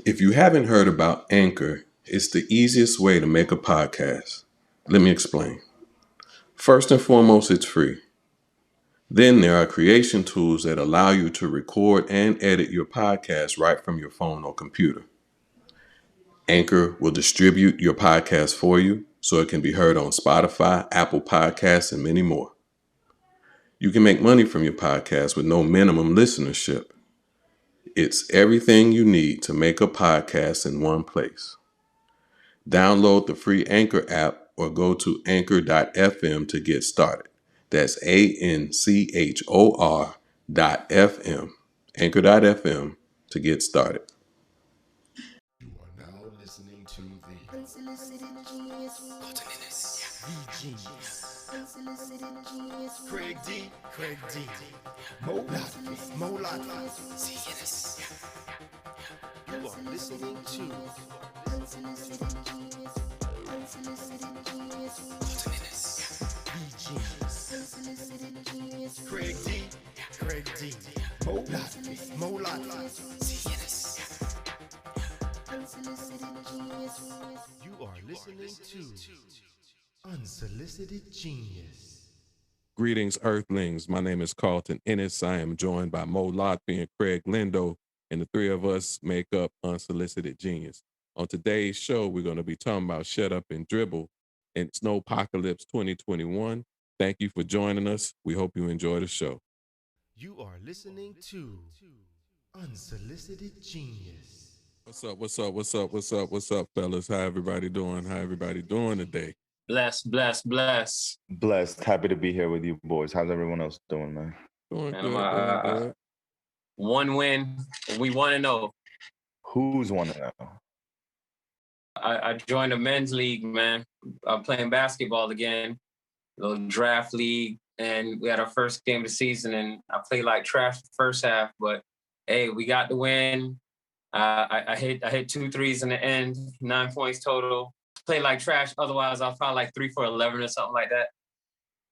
If you haven't heard about Anchor, it's the easiest way to make a podcast. Let me explain. First and foremost, it's free. Then there are creation tools that allow you to record and edit your podcast right from your phone or computer. Anchor will distribute your podcast for you so it can be heard on Spotify, Apple Podcasts, and many more. You can make money from your podcast with no minimum listenership. It's everything you need to make a podcast in one place. Download the free Anchor app or go to anchor.fm to get started. That's ANCHOR.FM. Anchor.fm to get started. You are now listening to the Craig D. Molat. You are listening to Craig D. Molat. You are listening to Unsolicited Genius. Greetings, Earthlings. My name is Carlton Ennis. I am joined by Mo Lotby and Craig Lindo, and the three of us make up Unsolicited Genius. On today's show, we're going to be talking about Shut Up and Dribble and Snowpocalypse 2021. Thank you for joining us. We hope you enjoy the show. You are listening to Unsolicited Genius. What's up, fellas? How everybody doing? Today? Bless. Blessed. Happy to be here with you boys. How's everyone else doing, man? Doing Man, good. One win. We want to know. Who's one of them? I joined a men's league, man. I'm playing basketball again, a little draft league, and we had our first game of the season, and I played like trash the first half, but hey, we got the win. I hit 2 threes in the end, 9 points total. Played like trash. Otherwise, I was probably like 3 for 11 or something like that.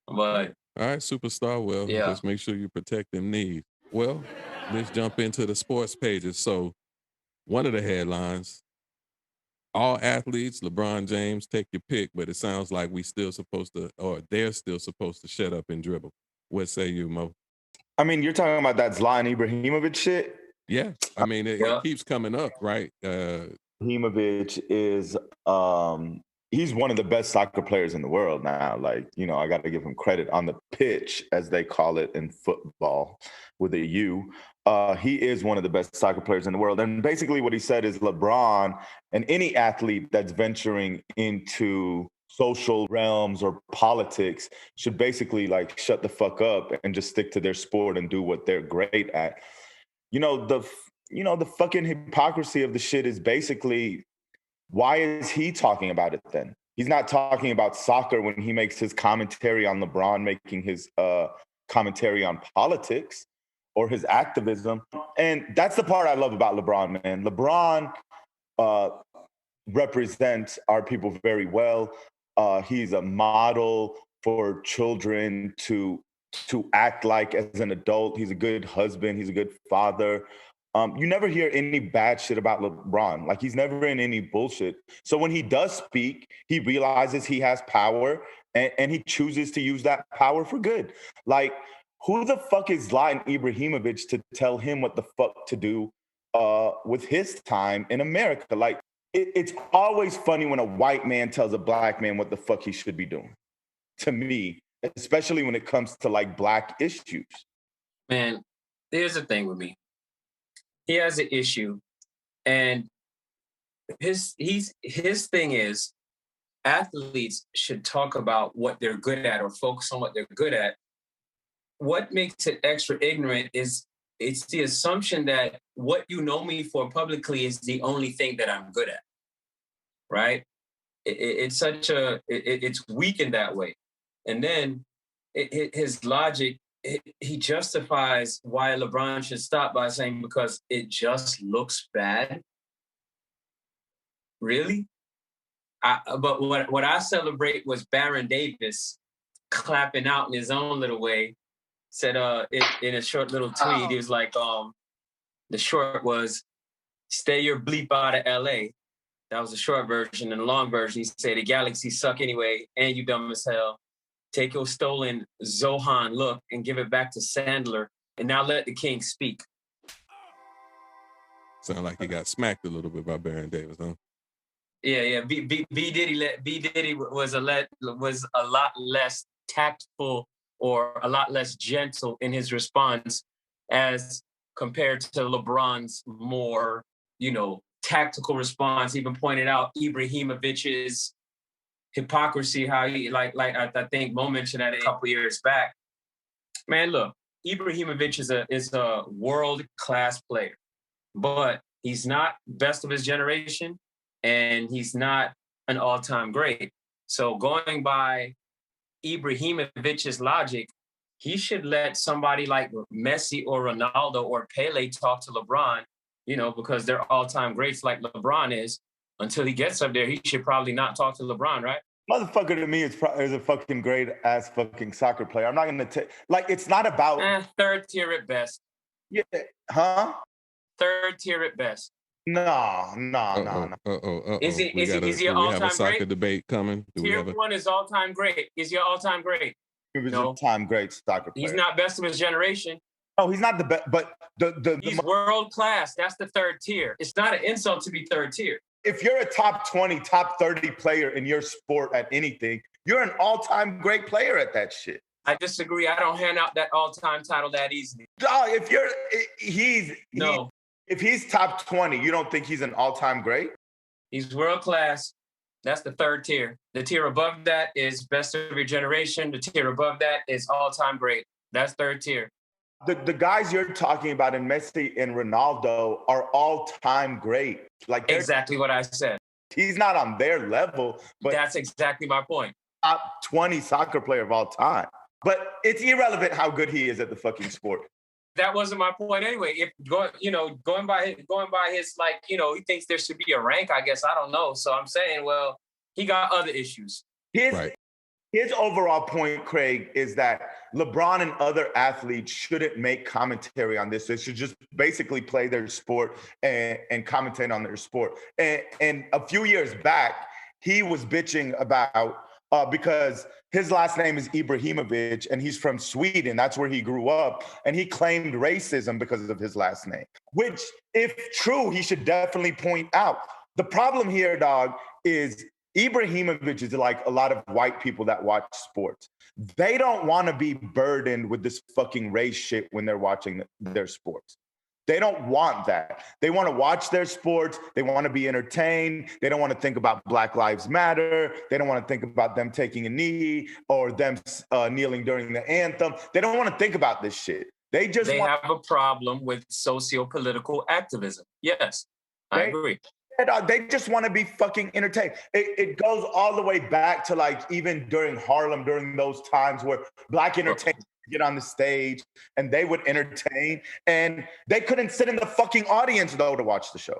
But all right, superstar. Well, yeah. Just make sure you protect them knees. Well, let's jump into the sports pages. So, one of the headlines: all athletes, LeBron James, take your pick, but it sounds like they're still supposed to shut up and dribble. What say you, Mo? I mean, you're talking about that Zlatan Ibrahimovic shit? Yeah, I mean, it keeps coming up, right? Ibrahimovic is, he's one of the best soccer players in the world now. Like, I got to give him credit on the pitch, as they call it in football with a U. He is one of the best soccer players in the world. And basically what he said is LeBron and any athlete that's venturing into social realms or politics should basically like shut the fuck up and just stick to their sport and do what they're great at. The fucking hypocrisy of the shit is basically, why is he talking about it then? He's not talking about soccer when he makes his commentary on LeBron, making his commentary on politics or his activism. And that's the part I love about LeBron, man. LeBron represents our people very well. He's a model for children to act like as an adult. He's a good husband. He's a good father. You never hear any bad shit about LeBron. Like, he's never in any bullshit. So when he does speak, he realizes he has power and he chooses to use that power for good. Like, who the fuck is Zlatan Ibrahimovic to tell him what the fuck to do with his time in America? Like, it's always funny when a white man tells a black man what the fuck he should be doing, to me, especially when it comes to like black issues. Man, here's the thing with me. He has an issue, and his thing is athletes should talk about what they're good at or focus on what they're good at. What makes it extra ignorant is it's the assumption that what you know me for publicly is the only thing that I'm good at, right? It's weak in that way. And then his logic, he justifies why LeBron should stop by saying because it just looks bad. Really? But what I celebrate was Baron Davis clapping out in his own little way. Said in a short little tweet, he was like, the short was, Stay your bleep out of LA. That was the short version. And the long version, he said, the Galaxy suck anyway, and you dumb as hell. Take your stolen Zohan look and give it back to Sandler, and now let the king speak. Sound like he got smacked a little bit by Baron Davis, huh? Yeah. B Diddy was a lot less tactful or a lot less gentle in his response as compared to LeBron's more, tactical response. Even pointed out Ibrahimovic's hypocrisy, how he I think Mo mentioned that a couple years back. Man, look, Ibrahimovic is a world-class player, but he's not best of his generation, and he's not an all-time great. So going by Ibrahimovic's logic, he should let somebody like Messi or Ronaldo or Pele talk to LeBron, because they're all-time greats like LeBron is. Until he gets up there, he should probably not talk to LeBron, right? Motherfucker to me is a fucking great ass fucking soccer player. I'm not gonna take it's not about third tier at best. Yeah, huh? Third tier at best. No. Is he an all-time great? We have a soccer debate coming. Tier one is all-time great. Is he an all-time great? He was all-time great soccer player. He's not best of his generation. No, he's not the best, but he's world class. That's the third tier. It's not an insult to be third tier. If you're a top 20, top 30 player in your sport at anything, you're an all-time great player at that shit. I disagree. I don't hand out that all-time title that easily. If he's top 20, you don't think he's an all-time great? He's world class. That's the third tier. The tier above that is best of your generation. The tier above that is all-time great. That's third tier. The guys you're talking about in Messi and Ronaldo are all-time great. Exactly what I said. He's not on their level, but that's exactly my point. Top 20 soccer player of all time. But it's irrelevant how good he is at the fucking sport. That wasn't my point anyway. If going by his he thinks there should be a rank. I guess I don't know. So I'm saying, well, he got other issues. His overall point, Craig, is that LeBron and other athletes shouldn't make commentary on this. They should just basically play their sport and commentate on their sport. And a few years back, he was bitching about because his last name is Ibrahimovic and he's from Sweden. That's where he grew up. And he claimed racism because of his last name, which, if true, he should definitely point out. The problem here, dog, is Ibrahimovic is like a lot of white people that watch sports. They don't want to be burdened with this fucking race shit when they're watching their sports. They don't want that. They want to watch their sports. They want to be entertained. They don't want to think about Black Lives Matter. They don't want to think about them taking a knee or them kneeling during the anthem. They don't want to think about this shit. They have a problem with socio-political activism. Yes, I agree. They just want to be fucking entertained. It goes all the way back to even during Harlem, during those times where Black entertainers get on the stage and they would entertain, and they couldn't sit in the fucking audience though to watch the show.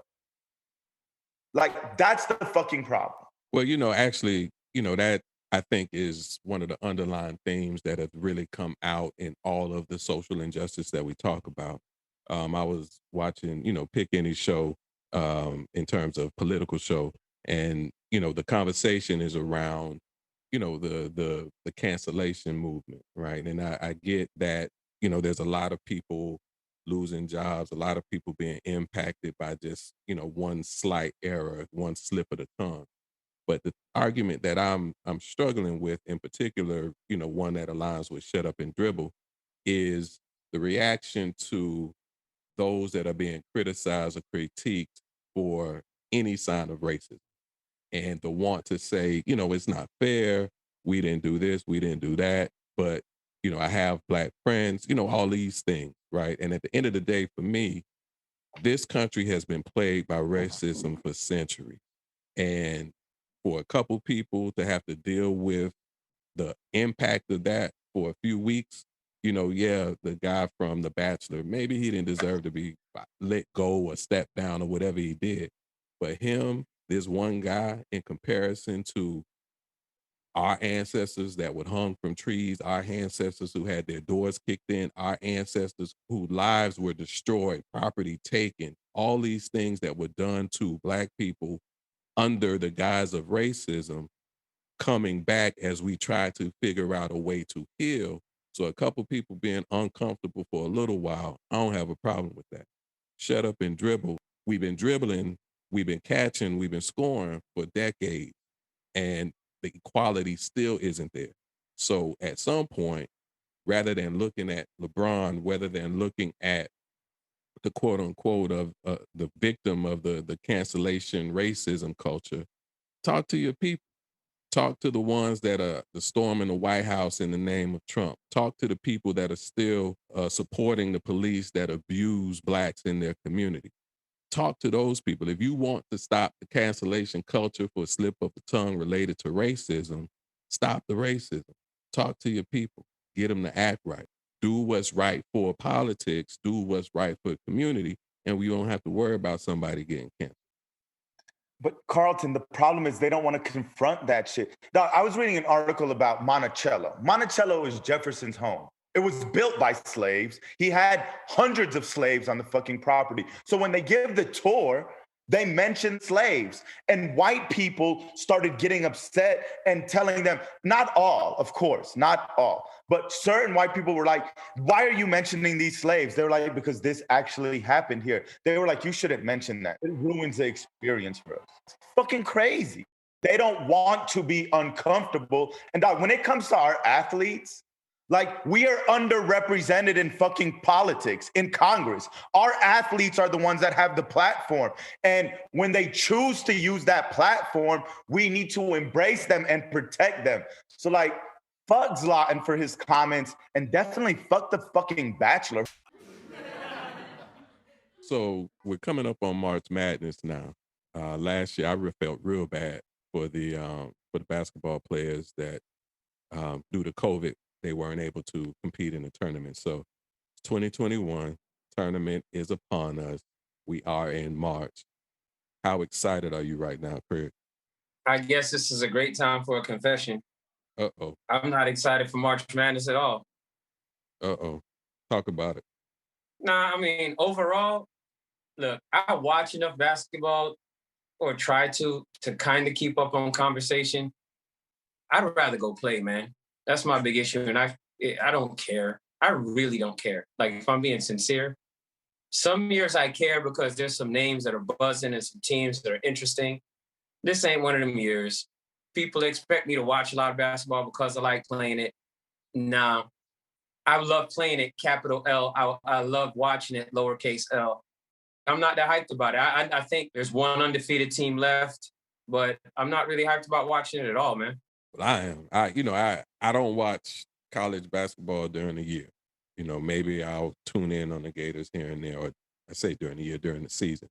That's the fucking problem. Well, actually, that I think is one of the underlying themes that have really come out in all of the social injustice that we talk about. I was watching, Pick Any Show, in terms of political show, and the conversation is around the cancellation movement, right? And I get that there's a lot of people losing jobs, a lot of people being impacted by just one slight error, one slip of the tongue. But the argument that I'm struggling with in particular, one that aligns with Shut Up and Dribble, is the reaction to those that are being criticized or critiqued for any sign of racism, and the want to say, it's not fair. We didn't do this. We didn't do that. But, I have Black friends, all these things, right? And at the end of the day, for me, this country has been plagued by racism for centuries. And for a couple people to have to deal with the impact of that for a few weeks, the guy from The Bachelor, maybe he didn't deserve to be let go or step down or whatever he did. But him, this one guy, in comparison to our ancestors that would hung from trees, our ancestors who had their doors kicked in, our ancestors whose lives were destroyed, property taken, all these things that were done to Black people under the guise of racism coming back as we try to figure out a way to heal. So a couple people being uncomfortable for a little while, I don't have a problem with that. Shut up and dribble. We've been dribbling, we've been catching, we've been scoring for decades, and the equality still isn't there. So at some point, rather than looking at LeBron, rather than looking at the quote unquote of the victim of the cancellation racism culture, talk to your people. Talk to the ones that are the storm in the White House in the name of Trump. Talk to the people that are still supporting the police that abuse Blacks in their community. Talk to those people. If you want to stop the cancellation culture for a slip of the tongue related to racism, stop the racism. Talk to your people. Get them to act right. Do what's right for politics. Do what's right for the community. And we don't have to worry about somebody getting canceled. But Carlton, the problem is they don't want to confront that shit. Now, I was reading an article about Monticello. Monticello is Jefferson's home. It was built by slaves. He had hundreds of slaves on the fucking property. So when they give the tour, they mention slaves, and white people started getting upset and telling them, not all, of course, not all, but certain white people were like, why are you mentioning these slaves? They were like, because this actually happened here. They were like, you shouldn't mention that. It ruins the experience for us. It's fucking crazy. They don't want to be uncomfortable. And when it comes to our athletes, like, we are underrepresented in fucking politics, in Congress. Our athletes are the ones that have the platform. And when they choose to use that platform, we need to embrace them and protect them. So, like, fuck Zlatan for his comments, and definitely fuck the fucking Bachelor. So we're coming up on March Madness now. Last year, I felt real bad for the basketball players that due to COVID, they weren't able to compete in the tournament. So 2021 tournament is upon us. We are in March. How excited are you right now, Craig? I guess this is a great time for a confession. Uh-oh. I'm not excited for March Madness at all. Uh-oh. Talk about it. Nah, I mean, overall, look, I watch enough basketball or try to kind of keep up on conversation. I'd rather go play, man. That's my big issue. And I don't care. I really don't care. Like, if I'm being sincere, some years I care because there's some names that are buzzing and some teams that are interesting. This ain't one of them years. People expect me to watch a lot of basketball because I like playing it. Nah, I love playing it, capital L. I love watching it, lowercase L. I'm not that hyped about it. I think there's one undefeated team left, but I'm not really hyped about watching it at all, man. Well, I am. I don't watch college basketball during the year. You know, maybe I'll tune in on the Gators here and there, or I say during the year, during the season.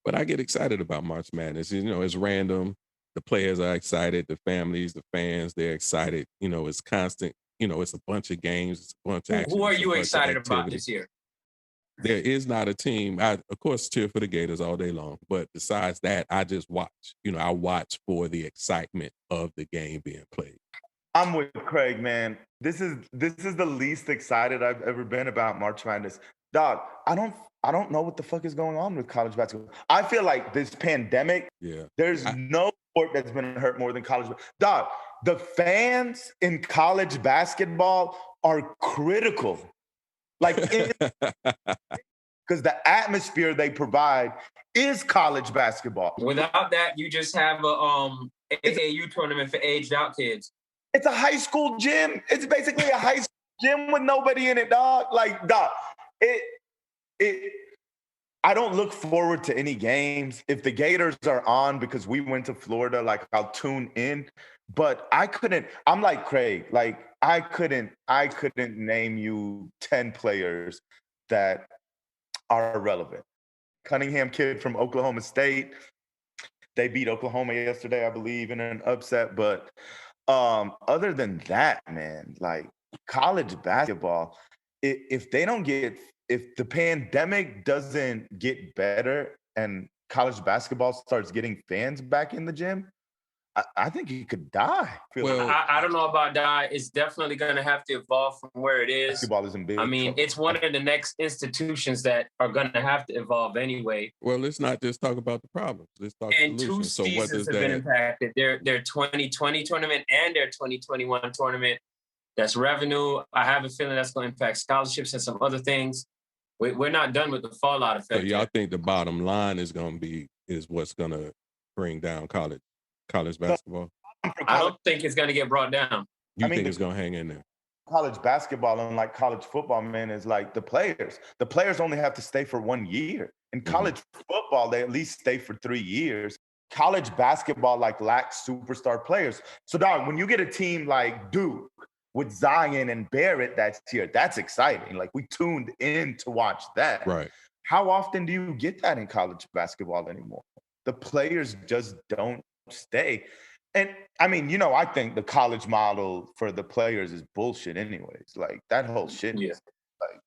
But I get excited about March Madness. You know, it's random. The players are excited. The families, the fans, they're excited. You know, it's constant. You know, it's a bunch of games. It's a bunch of action. Who are you excited about this year? There is not a team. I, of course, cheer for the Gators all day long. But besides that, I just watch. You know, I watch for the excitement of the game being played. I'm with Craig, man. This is the least excited I've ever been about March Madness. Dog, I don't know what the fuck is going on with college basketball. I feel like this pandemic, there's no sport that's been hurt more than college. Dog, the fans in college basketball are critical. Like, because the atmosphere they provide is college basketball. Without that, you just have a AAU tournament for aged out kids. It's a high school gym. It's basically a high school gym with nobody in it, dog. Like, dog, I don't look forward to any games. If the Gators are on because we went to Florida, like, I'll tune in. But I'm like Craig, like, I couldn't name you 10 players that are relevant. Cunningham kid from Oklahoma State. They beat Oklahoma yesterday, I believe, in an upset. But other than that, man, like, college basketball, if the pandemic doesn't get better and college basketball starts getting fans back in the gym, I think he could die. Well, I don't know about die. It's definitely going to have to evolve from where it is. Basketball is in big I mean, trouble. it's one of the next institutions that are going to have to evolve anyway. well, let's not just talk about the problems. Let's talk And two solutions. So what seasons does have been that? impacted. Their 2020 tournament and their 2021 tournament. That's revenue. I have a feeling that's going to impact scholarships and some other things. We're not done with the fallout So effect. y'all yet. think the bottom line is what's going to bring down college basketball? I don't think it's going to get brought down. You think it's going to hang in there? College basketball, unlike college football, man, is like the players. The players only have to stay for 1 year. In college football, they at least stay for 3 years. College basketball like lacks superstar players. So, dog, when you get a team like Duke with Zion and Barrett that's here, that's exciting. Like, we tuned in to watch that. Right. How often do you get that in college basketball anymore? The players just don't stay. And I mean, you know, I think the college model for the players is bullshit anyways. Like that whole shit. Yeah. Like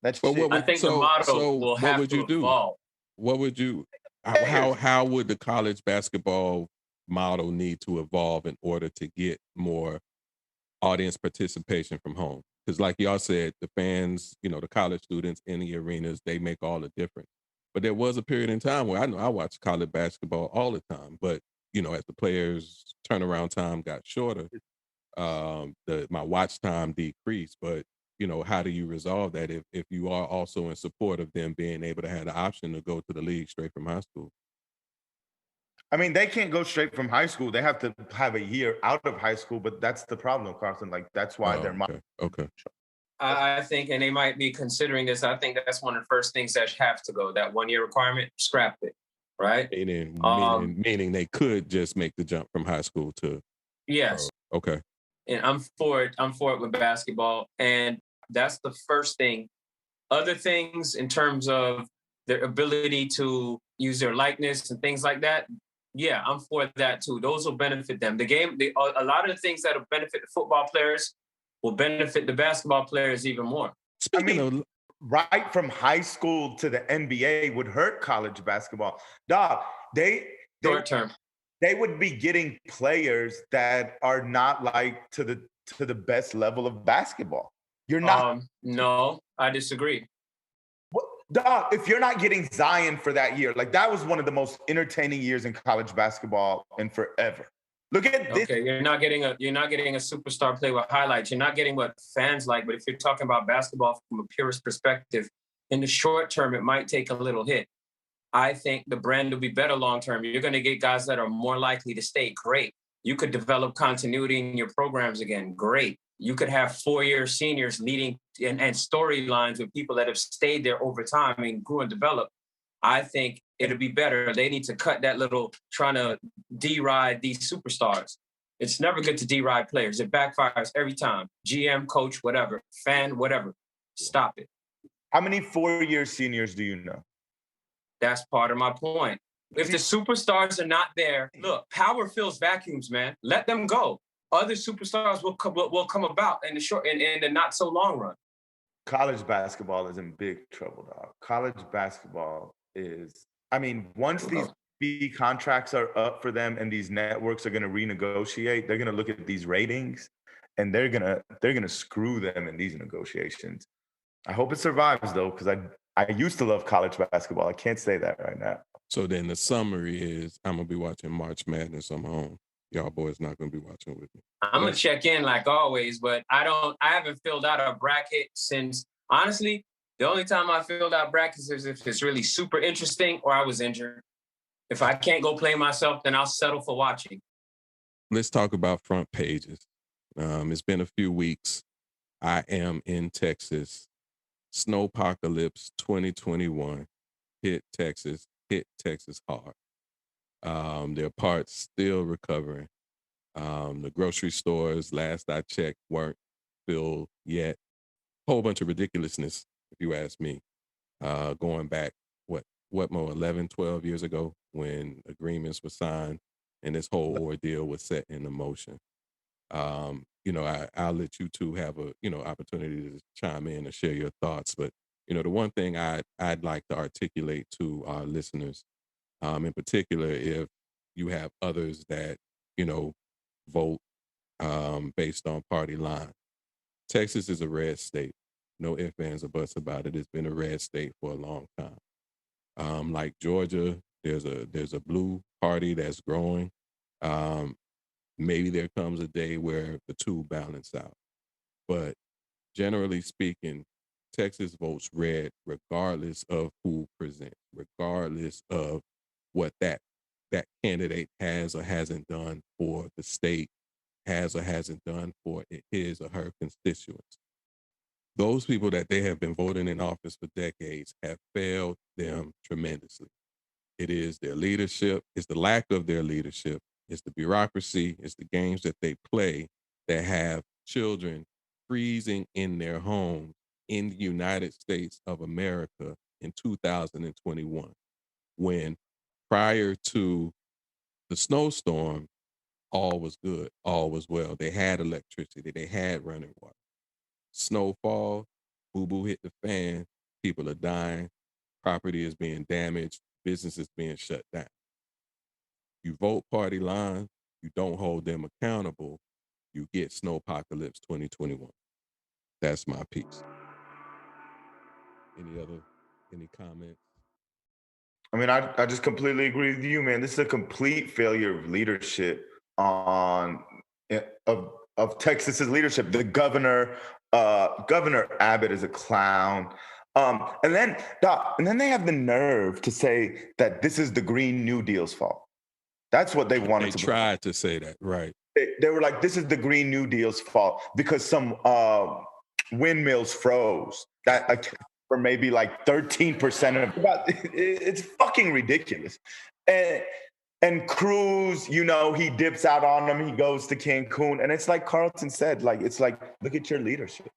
that's But shit. I think the model will have to evolve. What would you how would the college basketball model need to evolve in order to get more audience participation from home? Because like y'all said, the fans, you know, the college students in the arenas, they make all the difference. But there was a period in time where I know I watched college basketball all the time, but you know, as the players' turnaround time got shorter, my watch time decreased. But you know, how do you resolve that if you are also in support of them being able to have the option to go to the league straight from high school? I mean, they can't go straight from high school. They have to have a year out of high school, but that's the problem, Carson. Like that's why they're okay. I think, and they might be considering this. I think that's one of the first things that have to go. That 1 year requirement, scrap it. Right? Meaning they could just make the jump from high school to yes. Okay. And I'm for it. I'm for it with basketball. And that's the first thing. Other things in terms of their ability to use their likeness and things like that. Yeah, I'm for that too. Those will benefit them. A lot of the things that will benefit the football players will benefit the basketball players even more. Speaking of right from high school to the NBA would hurt college basketball. Dog, short term. They would be getting players that are not like to the best level of basketball. You're not. No, I disagree. Dog, if you're not getting Zion for that year, like that was one of the most entertaining years in college basketball in forever. Look at this. Okay, you're not getting a superstar play with highlights. You're not getting what fans like. But if you're talking about basketball from a purist perspective, in the short term, it might take a little hit. I think the brand will be better long term. You're going to get guys that are more likely to stay. Great. You could develop continuity in your programs again. Great. You could have 4-year seniors leading and storylines with people that have stayed there over time and grew and developed. I think it'll be better. They need to cut that little trying to deride these superstars. It's never good to deride players. It backfires every time. GM, coach, whatever, fan, whatever. Stop it. How many 4-year seniors do you know? That's part of my point. If the superstars are not there, look, power fills vacuums, man. Let them go. Other superstars will come about in the not so long run. College basketball is in big trouble, dog. College basketball is, I mean, once these B contracts are up for them and these networks are going to renegotiate, they're going to look at these ratings and they're going to screw them in these negotiations. I hope it survives though, because I used to love college basketball. I can't say that right now. So then the summary is I'm going to be watching March Madness on my own. Y'all boys not going to be watching with me. I'm going to check in like always, but I haven't filled out a bracket since, honestly, the only time I filled out brackets is if it's really super interesting or I was injured. If I can't go play myself, then I'll settle for watching. Let's talk about front pages. It's been a few weeks. I am in Texas. Snowpocalypse 2021 hit Texas hard. Their parts still recovering. The grocery stores, last I checked, weren't filled yet. Whole bunch of ridiculousness, if you ask me. Going back, what more, 11, 12 years ago when agreements were signed and this whole ordeal was set in motion. I'll let you two have a, opportunity to chime in and share your thoughts. But, the one thing I'd like to articulate to our listeners, in particular, if you have others that, vote based on party line. Texas is a red state. No ifs, ands, or buts about it. It's been a red state for a long time. Like Georgia, there's a blue party that's growing. Maybe there comes a day where the two balance out. But generally speaking, Texas votes red regardless of who presents, regardless of what that candidate has or hasn't done for the state, has or hasn't done for his or her constituents. Those people that they have been voting in office for decades have failed them tremendously. It is their leadership, it's the lack of their leadership, it's the bureaucracy, it's the games that they play that have children freezing in their homes in the United States of America in 2021, when prior to the snowstorm, all was good, all was well. They had electricity, they had running water. Snowfall, boo-boo hit the fan, people are dying, property is being damaged, businesses being shut down. You vote party line, you don't hold them accountable, you get Snowpocalypse 2021. That's my piece. Any comments? I mean, I just completely agree with you, man. This is a complete failure of leadership of Texas's leadership. The governor Abbott is a clown. And then they have the nerve to say that this is the Green New Deal's fault. That's what they wanted. They tried to say that, right? They were like, this is the Green New Deal's fault because some windmills froze. That for maybe like 13% of it's fucking ridiculous. And Cruz, he dips out on them. He goes to Cancun, and it's like Carlton said, like it's like, look at your leadership.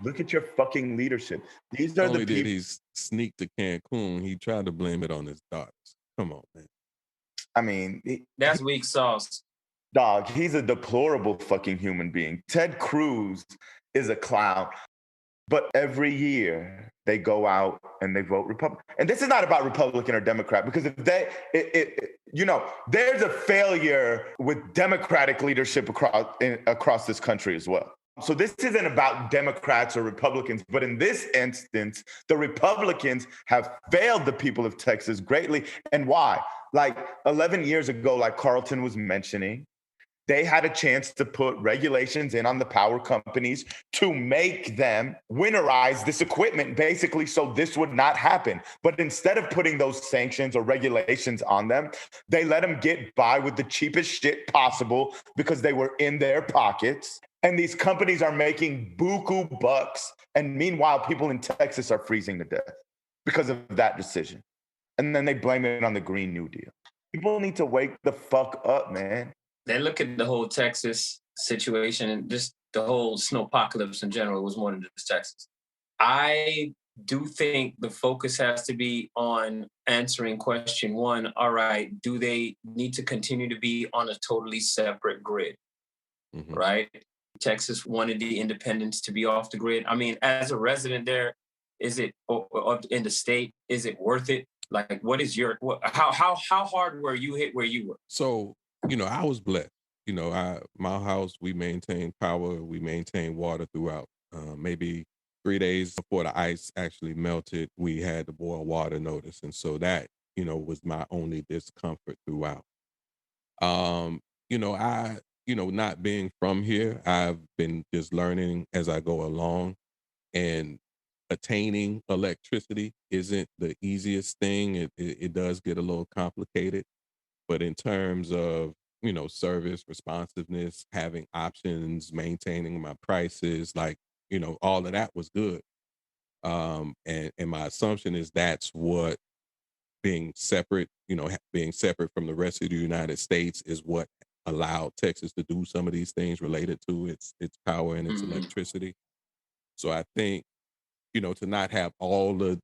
Look at your fucking leadership. These are the people. Did he sneak to Cancun? He tried to blame it on his daughters. Come on, man. I mean, that's weak sauce. Dog, he's a deplorable fucking human being. Ted Cruz is a clown. But every year they go out and they vote Republican. And this is not about Republican or Democrat, because if there's a failure with Democratic leadership across this country as well. So this isn't about Democrats or Republicans, but in this instance, the Republicans have failed the people of Texas greatly. And why? Like 11 years ago, like Carlton was mentioning, they had a chance to put regulations in on the power companies to make them winterize this equipment, basically, so this would not happen. But instead of putting those sanctions or regulations on them, they let them get by with the cheapest shit possible because they were in their pockets. And these companies are making buku bucks. And meanwhile, people in Texas are freezing to death because of that decision. And then they blame it on the Green New Deal. People need to wake the fuck up, man. They look at the whole Texas situation and just the whole snowpocalypse in general was more than just Texas. I do think the focus has to be on answering question one. All right, do they need to continue to be on a totally separate grid? Mm-hmm. Right? Texas wanted the independence to be off the grid. I mean, as a resident there, is it in the state? Is it worth it? Like, what is how hard were you hit where you were? So, I was blessed. My house, we maintain power, we maintain water throughout. Maybe 3 days before the ice actually melted, we had the boil water notice. And so that, was my only discomfort throughout. Not being from here, I've been just learning as I go along, and attaining electricity isn't the easiest thing. It does get a little complicated, but in terms of service, responsiveness, having options, maintaining my prices, all of that was good. And my assumption is that's what being separate from the rest of the United States is what allowed Texas to do some of these things related to its power and its electricity. So I think, to not have all the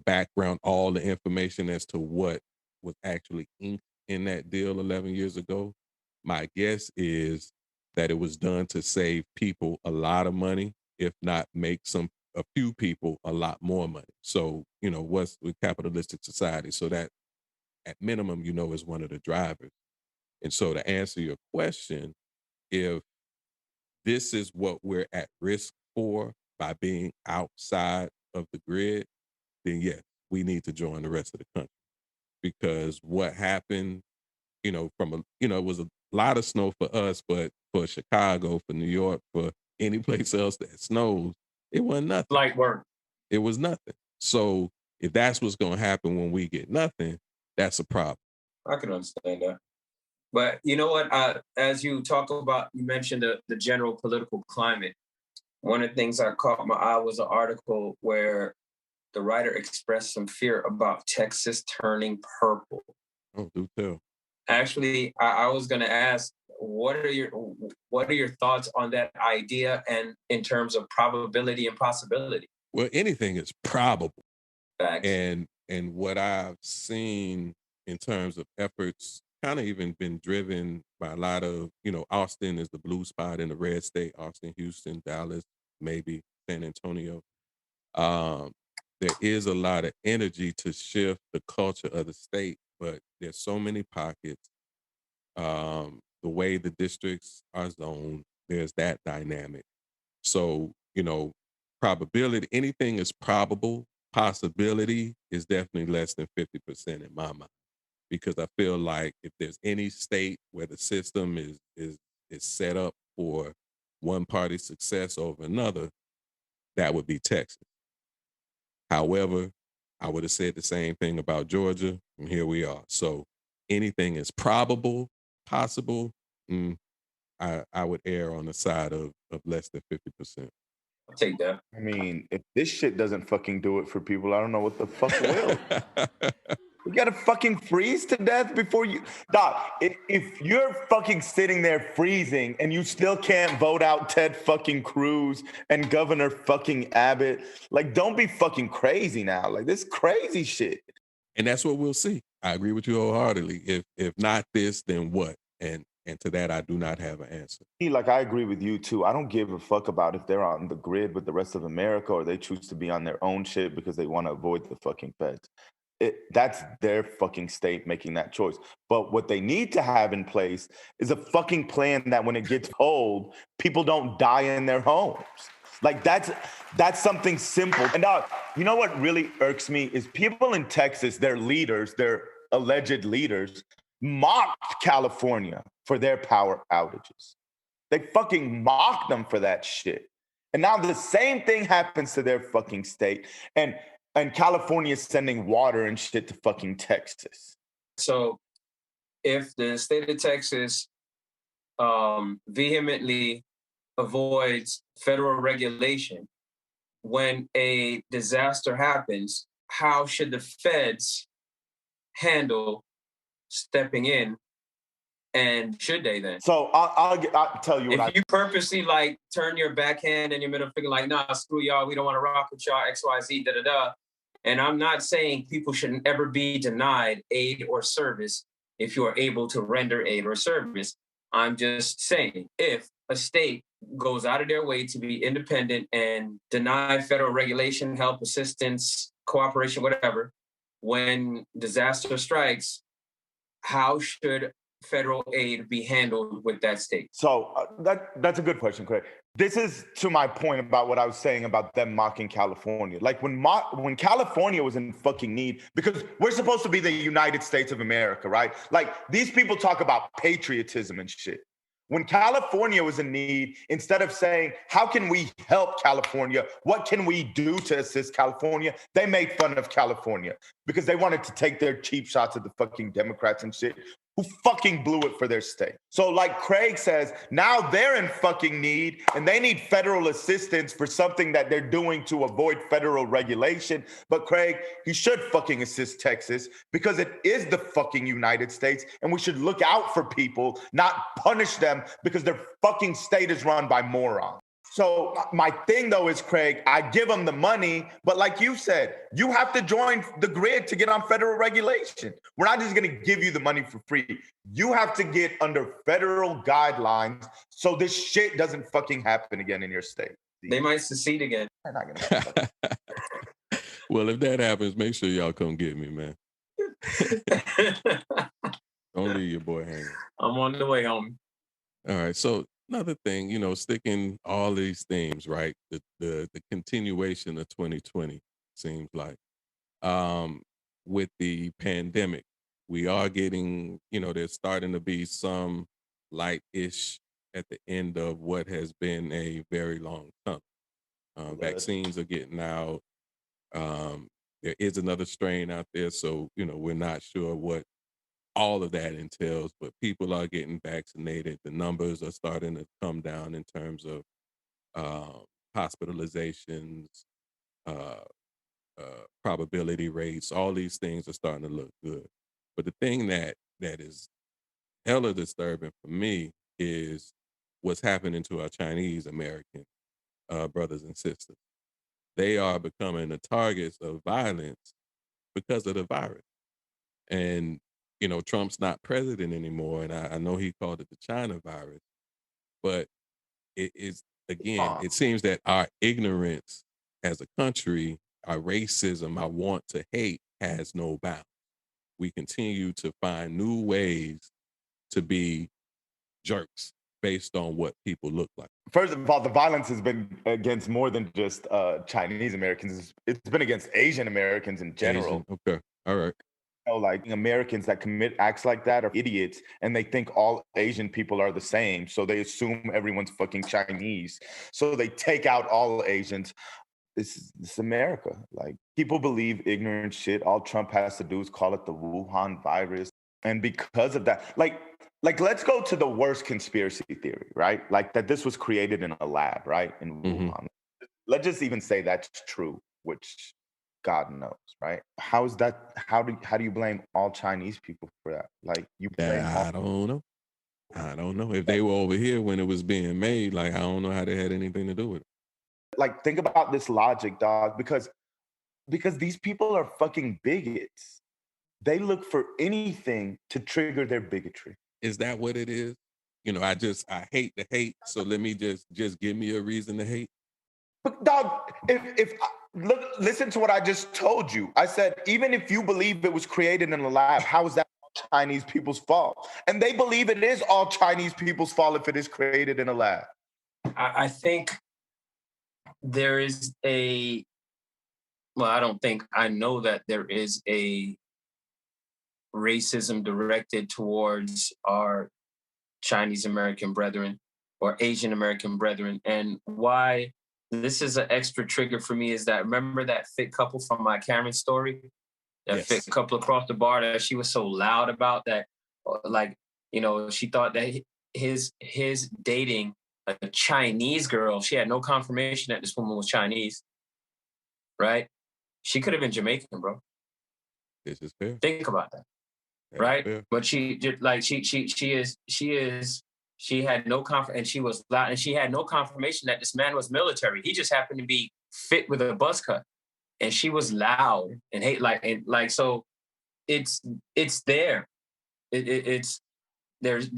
background, all the information as to what was actually inked in that deal 11 years ago, my guess is that it was done to save people a lot of money, if not make a few people a lot more money. So, what's with capitalistic society? So that at minimum, is one of the drivers. And so to answer your question, if this is what we're at risk for by being outside of the grid, then yes, we need to join the rest of the country. Because what happened, it was a lot of snow for us, but for Chicago, for New York, for any place else that snows, it wasn't nothing. Light work. It was nothing. So if that's what's going to happen when we get nothing, that's a problem. I can understand that. But you know what? As you mentioned the general political climate. One of the things I caught my eye was an article where the writer expressed some fear about Texas turning purple. Oh, do tell. Actually, I was going to ask, what are your thoughts on that idea, and in terms of probability and possibility? Well, anything is probable. Facts. And what I've seen in terms of efforts, kind of even been driven by a lot of, Austin is the blue spot in the red state. Austin, Houston, Dallas, maybe San Antonio. There is a lot of energy to shift the culture of the state, but there's so many pockets. The way the districts are zoned, there's that dynamic. So, probability, anything is probable. Possibility is definitely less than 50% in my mind, because I feel like if there's any state where the system is set up for one party's success over another, that would be Texas. However, I would have said the same thing about Georgia, and here we are. So anything is probable, possible. I would err on the side of less than 50%. I'll take that. I mean, if this shit doesn't fucking do it for people, I don't know what the fuck will. We gotta fucking freeze to death before you... Doc, if you're fucking sitting there freezing and you still can't vote out Ted fucking Cruz and Governor fucking Abbott, like, don't be fucking crazy now. Like, this crazy shit. And that's what we'll see. I agree with you wholeheartedly. If not this, then what? And to that, I do not have an answer. Like, I agree with you too. I don't give a fuck about if they're on the grid with the rest of America or they choose to be on their own shit because they want to avoid the fucking feds. That's their fucking state making that choice. But what they need to have in place is a fucking plan that when it gets cold, people don't die in their homes. Like, that's something simple. And you know what really irks me is people in Texas, their leaders, their alleged leaders, mocked California for their power outages. They fucking mocked them for that shit. And now the same thing happens to their fucking state. And California is sending water and shit to fucking Texas. So if the state of Texas vehemently avoids federal regulation, when a disaster happens, how should the feds handle stepping in? And should they then? So I'll tell you. If you purposely turn your backhand and your middle finger nah, screw y'all, we don't want to rock with y'all, XYZ, da-da-da. And I'm not saying people shouldn't ever be denied aid or service if you are able to render aid or service. I'm just saying, if a state goes out of their way to be independent and deny federal regulation, help, assistance, cooperation, whatever, when disaster strikes, how should federal aid be handled with that state? So that's a good question, Craig. This is to my point about what I was saying about them mocking California. Like when California was in fucking need, because we're supposed to be the United States of America, right? Like these people talk about patriotism and shit. When California was in need, instead of saying, how can we help California? What can we do to assist California? They made fun of California because they wanted to take their cheap shots at the fucking Democrats and shit who fucking blew it for their state. So like Craig says, now they're in fucking need and they need federal assistance for something that they're doing to avoid federal regulation. But Craig, he should fucking assist Texas because it is the fucking United States and we should look out for people, not punish them because their fucking state is run by morons. So my thing, though, is, Craig, I give them the money, but like you said, you have to join the grid to get on federal regulation. We're not just going to give you the money for free. You have to get under federal guidelines so this shit doesn't fucking happen again in your state. They might secede again. They're not gonna Well, if that happens, make sure y'all come get me, man. Don't leave your boy hanging. I'm on the way home. All right. So another thing, sticking all these themes, right? The continuation of 2020 seems like with the pandemic, we are getting, there's starting to be some light-ish at the end of what has been a very long tunnel. Vaccines are getting out. There is another strain out there, so we're not sure what all of that entails, but people are getting vaccinated. The numbers are starting to come down in terms of hospitalizations, uh, probability rates. All these things are starting to look good. But the thing that is hella disturbing for me is what's happening to our Chinese American brothers and sisters. They are becoming the targets of violence because of the virus. And, Trump's not president anymore. And I know he called it the China virus, but it is, again, it seems that our ignorance as a country, our racism, our want to hate has no bounds. We continue to find new ways to be jerks based on what people look like. First of all, the violence has been against more than just Chinese Americans. It's been against Asian Americans in general. Asian? Okay. All right. Like Americans that commit acts like that are idiots, and they think all Asian people are the same. So they assume everyone's fucking Chinese. So they take out all Asians. This is America. Like, people believe ignorant shit. All Trump has to do is call it the Wuhan virus. And because of that, like let's go to the worst conspiracy theory, right? Like that this was created in a lab, right? In Wuhan. Let's just even say that's true, which God knows, right? How is that? How do you blame all Chinese people for that? Like, you blame I don't know. I don't know. If they were over here when it was being made, like, I don't know how they had anything to do with it. Like, think about this logic, dog, because these people are fucking bigots. They look for anything to trigger their bigotry. Is that what it is? I hate the hate. So let me just give me a reason to hate. But dog, if look, listen to what I just told you. I said, even if you believe it was created in a lab, how is that all Chinese people's fault? And they believe it is all Chinese people's fault if it is created in a lab. I think there is I know that there is a racism directed towards our Chinese American brethren or Asian American brethren. And why this is an extra trigger for me is that, remember that fit couple from my Cameron story? That Yes. fit couple across the bar that she was so loud about, that, like, she thought that his dating a Chinese girl, she had no confirmation that this woman was Chinese, right? She could have been Jamaican, bro. This is fair. Think about that. That's right? fair. But she had no and she was loud, and she had no confirmation that this man was military. He just happened to be fit with a buzz cut, and she was loud and hate so. It's there. It's there's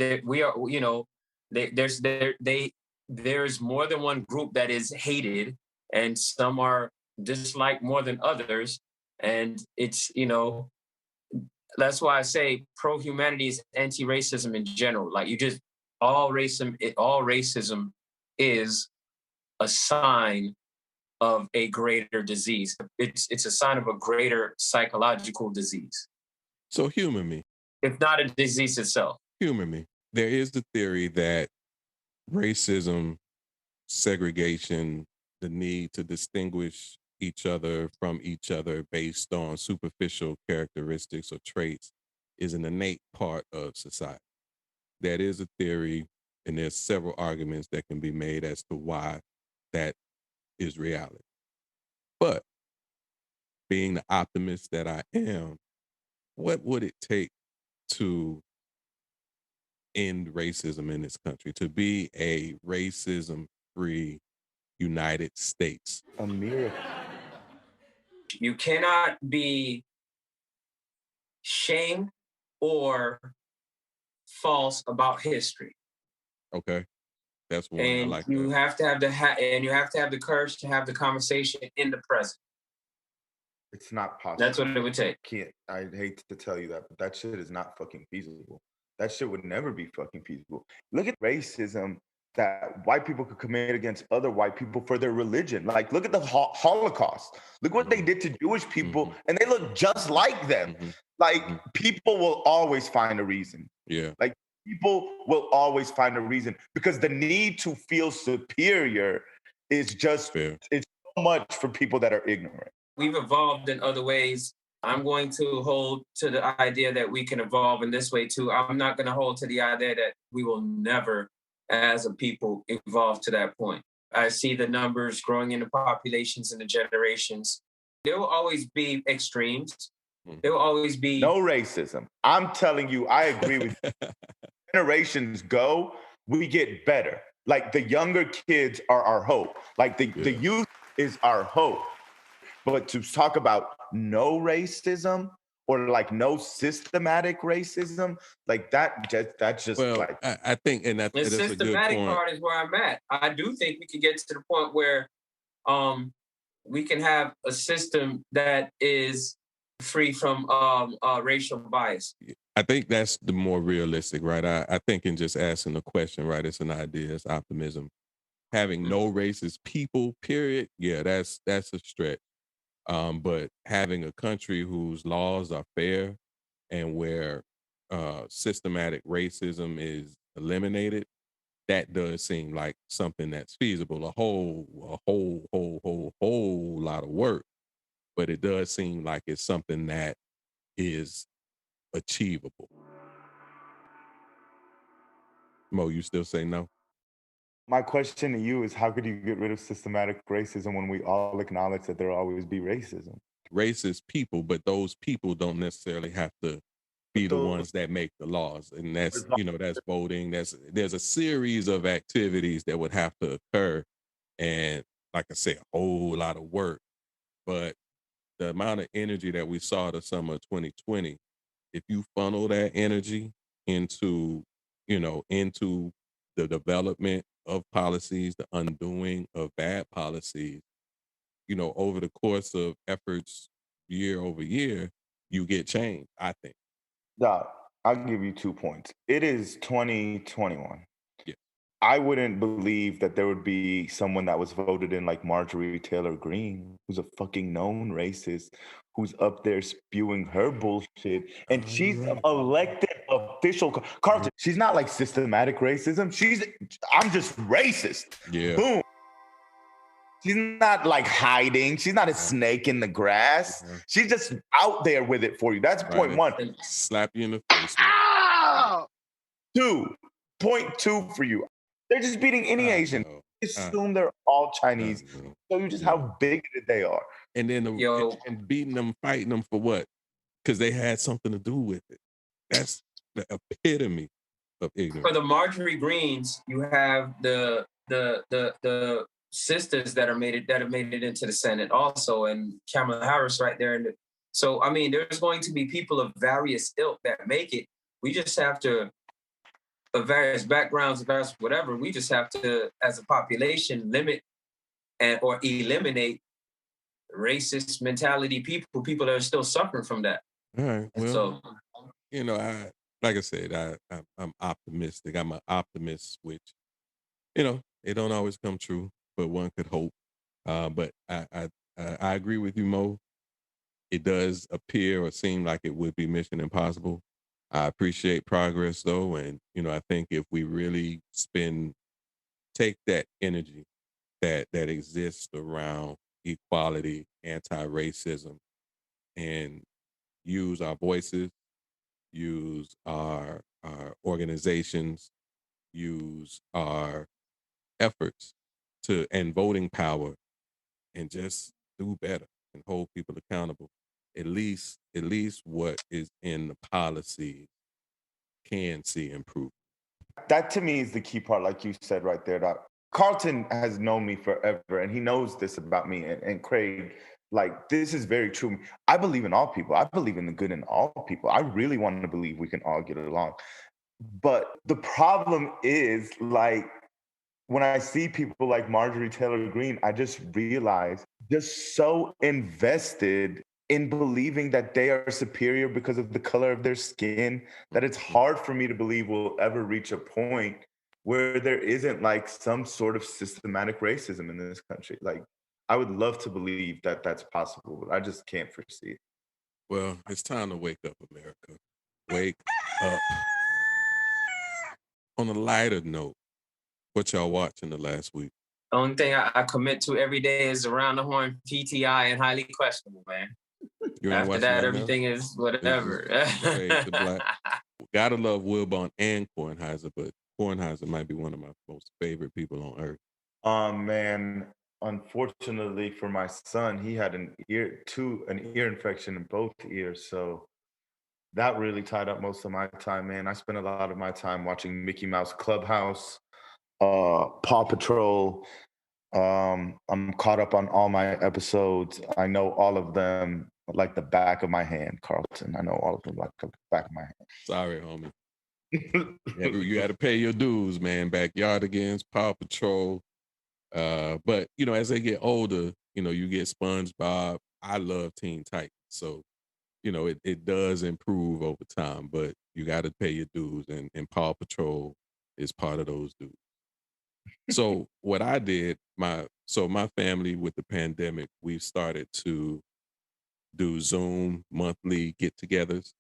more than one group that is hated, and some are disliked more than others, and it's that's why I say pro-humanity is anti-racism in general. Like, all racism is a sign of a greater disease. It's a sign of a greater psychological disease. So humor me. If not a disease itself. Humor me. There is the theory that racism, segregation, the need to distinguish each other from each other based on superficial characteristics or traits is an innate part of society. That is a theory, and there's several arguments that can be made as to why that is reality. But being the optimist that I am, what would it take to end racism in this country, to be a racism-free United States? A miracle. You cannot be shamed or false about history. Okay, that's one. And I like you that. have to have you have to have the courage to have the conversation in the present. It's not possible. That's what it would take. I hate to tell you that, but that shit is not fucking feasible. That shit would never be fucking feasible. Look at racism that white people could commit against other white people for their religion. Like, look at the Holocaust. Look what they did to Jewish people, and they look just like them. Like, people will always find a reason. Yeah. Like, people will always find a reason because the need to feel superior is just, it's so much for people that are ignorant. We've evolved in other ways. I'm going to hold to the idea that we can evolve in this way too. I'm not going to hold to the idea that we will never, as a people, evolve to that point. I see the numbers growing in the populations and the generations. There will always be extremes. There will always be no racism. I'm telling you, I agree with you. Generations go, we get better. Like, the younger kids are our hope. Like, the youth is our hope. But to talk about no racism or like no systematic racism, like that's just well, like I think, and that the is a good systematic point. part is where I'm at. I do think we can get to the point where we can have a system that is free from racial bias. I think that's the more realistic, right? I think in just asking the question, right, it's an idea, it's optimism. Having no racist people, period, yeah, that's a stretch. But having a country whose laws are fair and where systematic racism is eliminated, that does seem like something that's feasible. A whole lot of work, but it does seem like it's something that is achievable. Mo, you still say no? my question to you is, how could you get rid of systematic racism when we all acknowledge that there'll always be racism? Racist people, but those people don't necessarily have to be the ones that make the laws. And that's, that's voting. There's a series of activities that would have to occur. And like I said, a whole lot of work. But the amount of energy that we saw the summer of 2020, if you funnel that energy into the development of policies, the undoing of bad policies, over the course of efforts year over year, you get change, I think. Doc, I'll give you 2 points. It is 2021. Yeah. I wouldn't believe that there would be someone that was voted in like Marjorie Taylor Greene, who's a fucking known racist, who's up there spewing her bullshit. And she's an elected official. Carlton, she's not like systematic racism. I'm just racist. Yeah. Boom. She's not like hiding. She's not a snake in the grass. She's just out there with it for you. That's point one. Slap you in the face. Point two for you. They're just beating any Asian. Assume they're all Chinese. Show you just how bigoted they are. And then and beating them, fighting them for what? Because they had something to do with it. That's the epitome of ignorance. For the Marjorie Greenes, you have the sisters that have made it into the Senate also, and Kamala Harris right there. So I mean, there's going to be people of various ilk that make it. We just have to, of various backgrounds, various whatever. We just have to, as a population, limit or eliminate racist mentality people that are still suffering from that. All right. Well, so, like I said, I'm optimistic. I'm an optimist, which, it don't always come true, but one could hope. But I agree with you, Mo. It does appear or seem like it would be mission impossible. I appreciate progress though, and I think if we really take that energy that exists around equality, anti-racism, and use our voices, use our organizations, use our efforts and voting power, and just do better and hold people accountable. At least what is in the policy can see improve. That to me is the key part, like you said right there, Doc. Carlton has known me forever, and he knows this about me. And Craig, like, this is very true. I believe in all people. I believe in the good in all people. I really want to believe we can all get along. But the problem is, like, when I see people like Marjorie Taylor Greene, I just realize just so invested in believing that they are superior because of the color of their skin, that it's hard for me to believe we'll ever reach a point where there isn't like some sort of systematic racism in this country. Like, I would love to believe that that's possible, but I just can't foresee it. Well, it's time to wake up, America. Wake up. On a lighter note, what y'all watching the last week? The only thing I commit to every day is Around the Horn, PTI, and Highly Questionable, man. You ain't After watching that, nothing everything is whatever. Fade to black. Gotta love Wilbon and Kornheiser, but Kornheiser might be one of my most favorite people on earth. Man, unfortunately for my son, he had an ear infection in both ears, so that really tied up most of my time, man. I spent a lot of my time watching Mickey Mouse Clubhouse, Paw Patrol. I'm caught up on all my episodes. I know all of them like the back of my hand, Carlton. I know all of them like the back of my hand. Sorry, homie. You had to pay your dues, man. Backyardigans, Paw Patrol. But you know, as they get older, you know, you get SpongeBob. I love Teen Titans, so you know, it does improve over time, but you got to pay your dues, and Paw Patrol is part of those dues. So what I did, my family with the pandemic, we've started to do Zoom monthly get-togethers,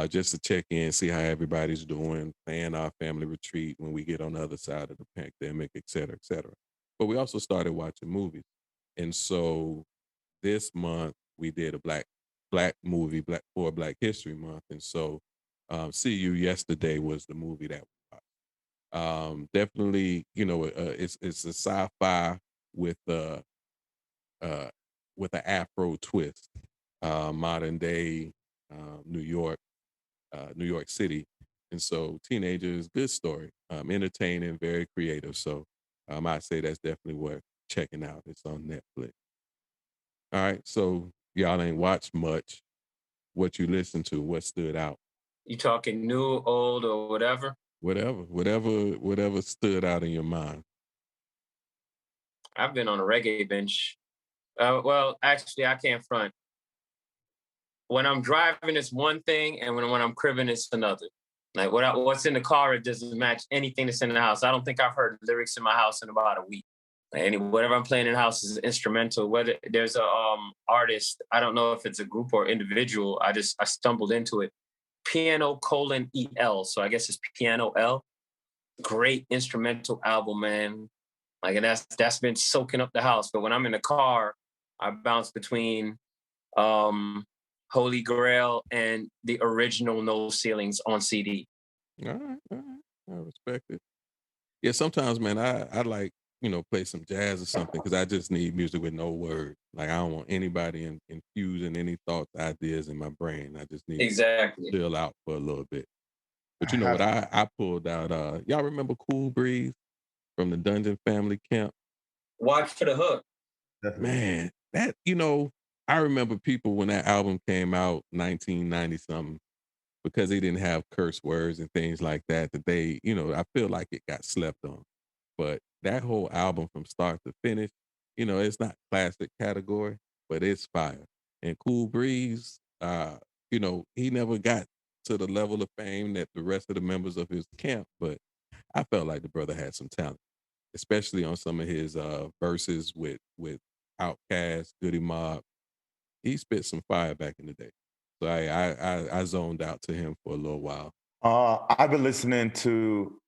just to check in, see how everybody's doing, plan our family retreat when we get on the other side of the pandemic, et cetera, et cetera. But we also started watching movies, and so this month we did a black movie for Black History Month, and so See You Yesterday was the movie that we watched. Definitely, you know, it's a sci-fi with an Afro twist, modern day New York City, and so teenagers, good story, entertaining, very creative. So I'd say that's definitely worth checking out. It's on Netflix. All right, so y'all ain't watched much. What you listened to? What stood out? You talking new, old, or whatever? Whatever stood out in your mind. I've been on a reggae bench. Well, actually, I can't front. When I'm driving, it's one thing, and when I'm cribbing, it's another. Like what's in the car, it doesn't match anything that's in the house. I don't think I've heard lyrics in my house in about a week. Whatever I'm playing in the house is instrumental. Whether there's a artist, I don't know if it's a group or individual. I stumbled into it. Piano :EL. So I guess it's Piano L. Great instrumental album, man. Like, and that's been soaking up the house. But when I'm in the car, I bounce between Holy Grail and the original No Ceilings on CD. All right. I respect it. Yeah, sometimes, man, I like, you know, play some jazz or something because I just need music with no words. Like, I don't want anybody infusing any thoughts, ideas in my brain. I just need to chill out for a little bit. But you know what I pulled out? Y'all remember Cool Breeze from the Dungeon Family Camp? Watch for the Hook. Man, that, you know, I remember people when that album came out, 1990 something, because they didn't have curse words and things like that they, you know, I feel like it got slept on. But that whole album from start to finish, you know, it's not classic category, but it's fire. And Cool Breeze, you know, he never got to the level of fame that the rest of the members of his camp, but I felt like the brother had some talent, especially on some of his verses with Outkast, Goody Mob. He spit some fire back in the day. So I zoned out to him for a little while. I've been listening to.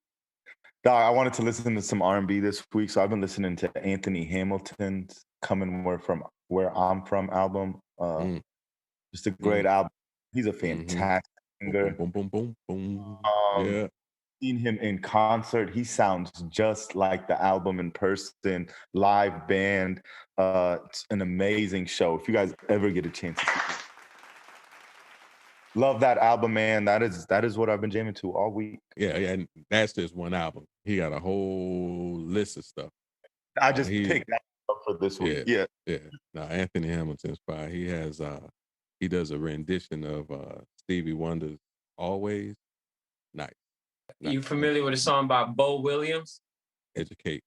I wanted to listen to some R&B this week, so I've been listening to Anthony Hamilton's "Coming Where I'm From" album. Just a great album. He's a fantastic singer. Boom, boom, boom, boom. Yeah. Seen him in concert. He sounds just like the album in person, live band. It's an amazing show. If you guys ever get a chance to see it. Love that album, man. That is what I've been jamming to all week. Yeah, and that's just one album. He got a whole list of stuff. I just picked that up for this week. Yeah. Now Anthony Hamilton's fire. He has he does a rendition of Stevie Wonder's "Always." Nice. You familiar with a song by Bo Williams? Educate.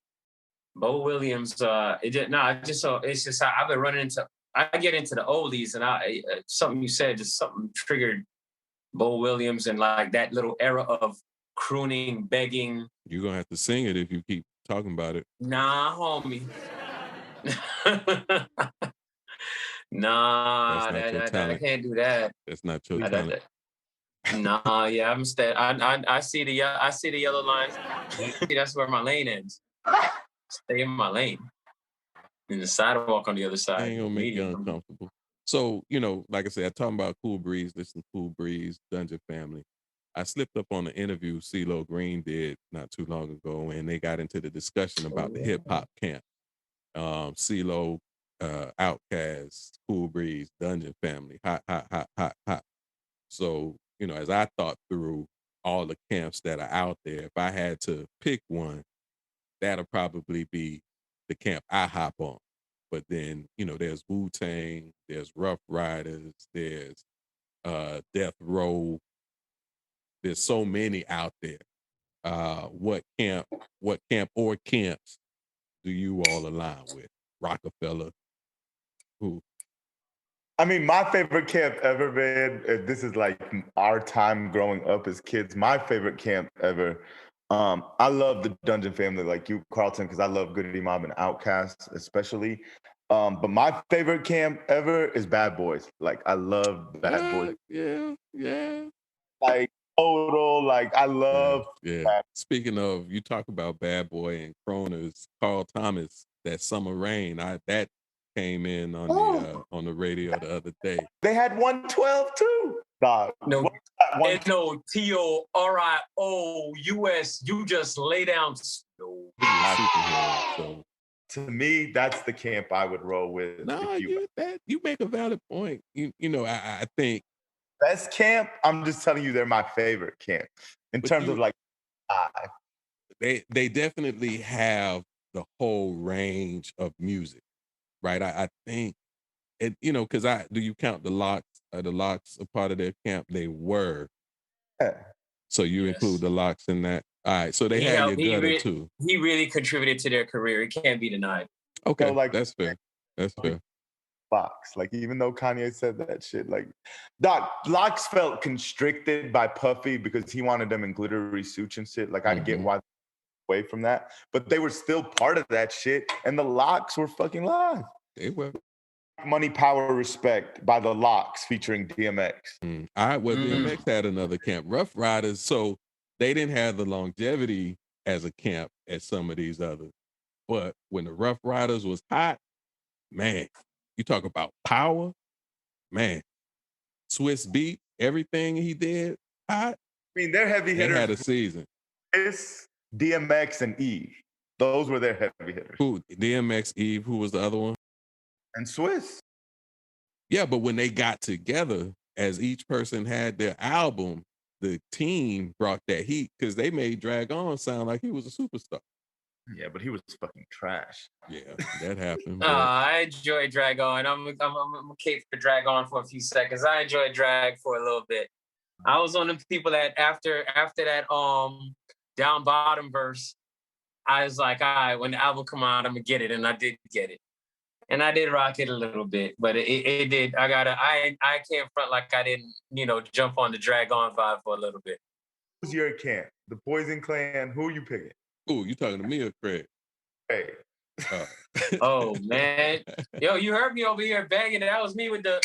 Bo Williams. I've been running into I get into the oldies, and something you said, just something triggered Bo Williams and like that little era of crooning, begging. You're gonna have to sing it if you keep talking about it. Nah, homie. Nah, That's not your I talent. can't do that. That's not your talent. Nah, yeah, I see the yellow lines. That's where my lane ends. Stay in my lane. And the sidewalk on the other side. Ain't gonna make you uncomfortable. So, like I said, I'm talking about Cool Breeze, listen to Cool Breeze, Dungeon Family. I slipped up on the interview CeeLo Green did not too long ago, and they got into the discussion about the hip hop camp. CeeLo, Outkast, Cool Breeze, Dungeon Family, hot, hot, hot, hot, hot. So, as I thought through all the camps that are out there, if I had to pick one, that'll probably be the camp I hop on. But then, there's Wu-Tang, there's Rough Riders, there's Death Row. There's so many out there. What camp or camps do you all align with? Rockefeller, who? I mean, my favorite camp ever, man. This is like our time growing up as kids. My favorite camp ever. I love the Dungeon Family, like you, Carlton, because I love Goody Mob and Outkast, especially. But my favorite camp ever is Bad Boys. Like I love Bad Boys. Yeah. Like total, like I love. Yeah. Speaking of, you talk about Bad Boy and Croners, Carl Thomas, that Summer Rain. That came in on the radio the other day. They had 112 too. Dog. No, NOTORIOUS. You just lay down. So to me, that's the camp I would roll with. No, you make a valid point. I think best camp. I'm just telling you, they're my favorite camp in terms of like. They definitely have the whole range of music, right? I think it. Because do you count the Locks? Are the Locks a part of their camp? They were. Yeah. So you include the Locks in that. All right. So they had your gutter too. He really contributed to their career. It can't be denied. Okay, so that's fair. That's fair. Locks, like even though Kanye said that shit, like Doc Locks felt constricted by Puffy because he wanted them in glittery suits and shit. Like I get why away from that, but they were still part of that shit, and the Locks were fucking live. They were. Money, Power, Respect by the Locks featuring DMX. All right, well, DMX had another camp, Rough Riders, so they didn't have the longevity as a camp as some of these others. But when the Rough Riders was hot, man, you talk about power, man. Swiss Beat, everything he did, hot. I mean, they're heavy hitters. They had a season. It's DMX and Eve. Those were their heavy hitters. Who? DMX, Eve, who was the other one? And Swiss. Yeah, but when they got together, as each person had their album, the team brought that heat because they made Drag On sound like he was a superstar. Yeah, but he was fucking trash. Yeah, that happened. I enjoy Drag On. I'm a cape for Drag On for a few seconds. I enjoyed Drag for a little bit. I was one of the people that after that down bottom verse, I was like, all right, when the album come out, I'm gonna get it, and I did get it. And I did rock it a little bit, but it did. I can't front like I didn't, jump on the Drag On vibe for a little bit. Who's your camp? The Poison Clan. Who are you picking? Ooh, you talking to me or Craig? Hey. Oh man, yo, you heard me over here banging. That was me with the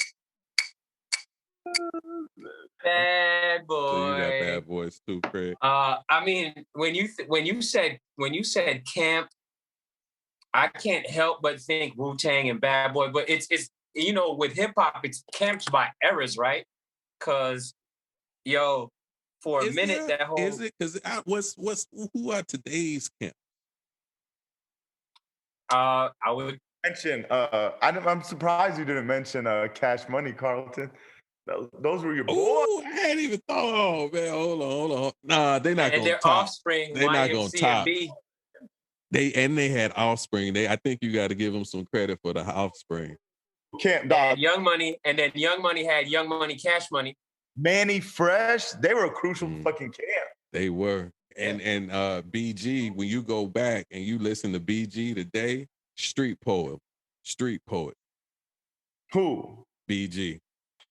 Bad Boy. So you got Bad Boys too, Craig. I mean, when you said camp, I can't help but think Wu-Tang and Bad Boy, but it's with hip hop, it's camps by eras, right? Because for a minute that whole is it because who are today's camp? I would mention. I'm surprised you didn't mention Cash Money, Carlton. Those were your boys. I hadn't even thought. Oh man, hold on. Nah, they're not going to top. Offspring. They're not going to top. They had Offspring. I think you got to give them some credit for the Offspring. Can't dog. Young Money, and then Young Money had Young Money, Cash Money. Manny Fresh, they were a crucial fucking camp. They were. And BG, when you go back and you listen to BG today, street poet. Who? BG.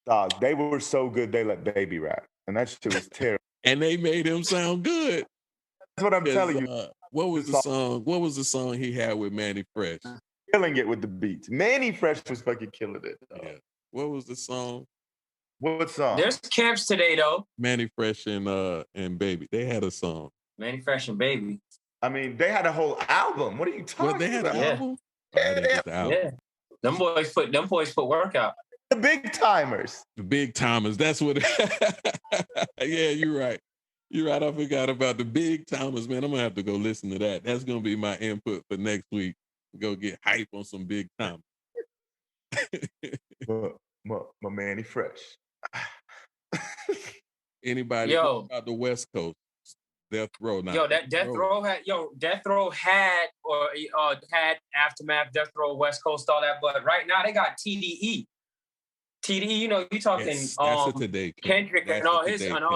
Dog, they were so good they let Baby rap. And that shit was terrible. And they made him sound good. That's what I'm telling you. What was the song? What was the song he had with Manny Fresh? Killing it with the beats. Manny Fresh was fucking killing it. Dog. Yeah. What was the song? What song? There's camps today though. Manny Fresh and Baby. They had a song. Manny Fresh and Baby. I mean, they had a whole album. What are you talking Well, they had about? an album. Oh, I didn't get the album. Yeah. Them boys put work out. The big timers. The big timers. That's what. Yeah, you're right. You're right. I forgot about the big timers, man. I'm gonna have to go listen to that. That's gonna be my input for next week. Go get hype on some big timers. my Manny Fresh. Anybody about the West Coast? Death Row. Now, Yo, that Death Row had had Aftermath, Death Row, West Coast, all that. But right now they got TDE. TDE, you know, you talking yes, that's a today camp. Kendrick and all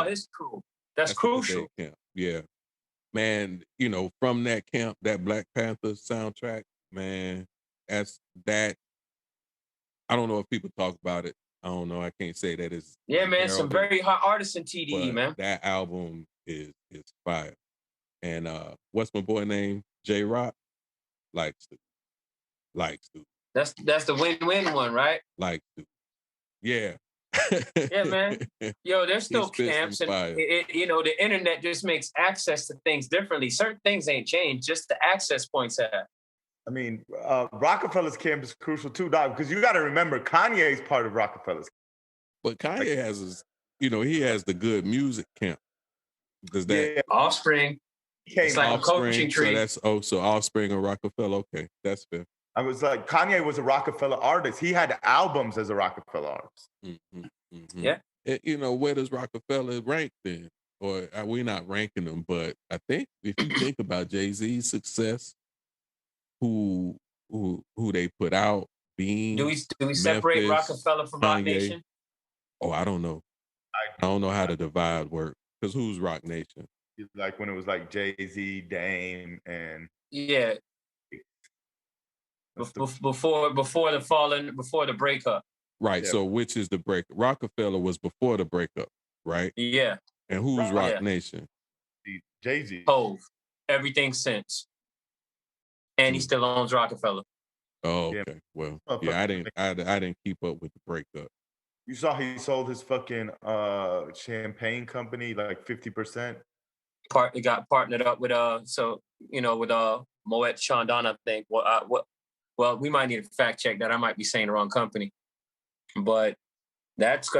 his crew. That's crucial. Yeah. Man, you know, from that camp, that Black Panther soundtrack, man, that's that. I don't know if people talk about it. I don't know. I can't say that it's man, some very hot artists in TDE, man. That album is fire. And what's my boy name? J Rock? Likes to. That's the win-win one, right? Likes to. Yeah. Yeah, man. Yo, there's still camps, and the internet just makes access to things differently. Certain things ain't changed, just the access points have. I mean, Rockefeller's camp is crucial too, Doc, because you got to remember Kanye's part of Rockefeller's. But Kanye has he has the good music camp. Because that Offspring, it's like Offspring, a coaching tree. So Offspring or Rockefeller. Okay, that's fair. I was like, Kanye was a Rockefeller artist. He had albums as a Rockefeller artist. Mm-hmm. Yeah. Where does Rockefeller rank then? Or are we not ranking them? But I think if you think about Jay-Z's success, who they put out, Bean. Do we separate Rockefeller from Roc Nation? Oh, I don't know. I don't know how the divide works. Because who's Roc Nation? Like when it was like Jay-Z, Dame, and before the breakup. Right. Yeah. So which is the breakup? Rockefeller was before the breakup, right? Yeah. And who's Roc Nation? Jay-Z. Hove. Everything since. And he still owns Rockefeller. Oh, okay. Well, yeah, I didn't keep up with the breakup. You saw he sold his fucking champagne company like 50%. He got partnered up with Moet Chandon, I think. Well, we might need to fact check that. I might be saying the wrong company, but that's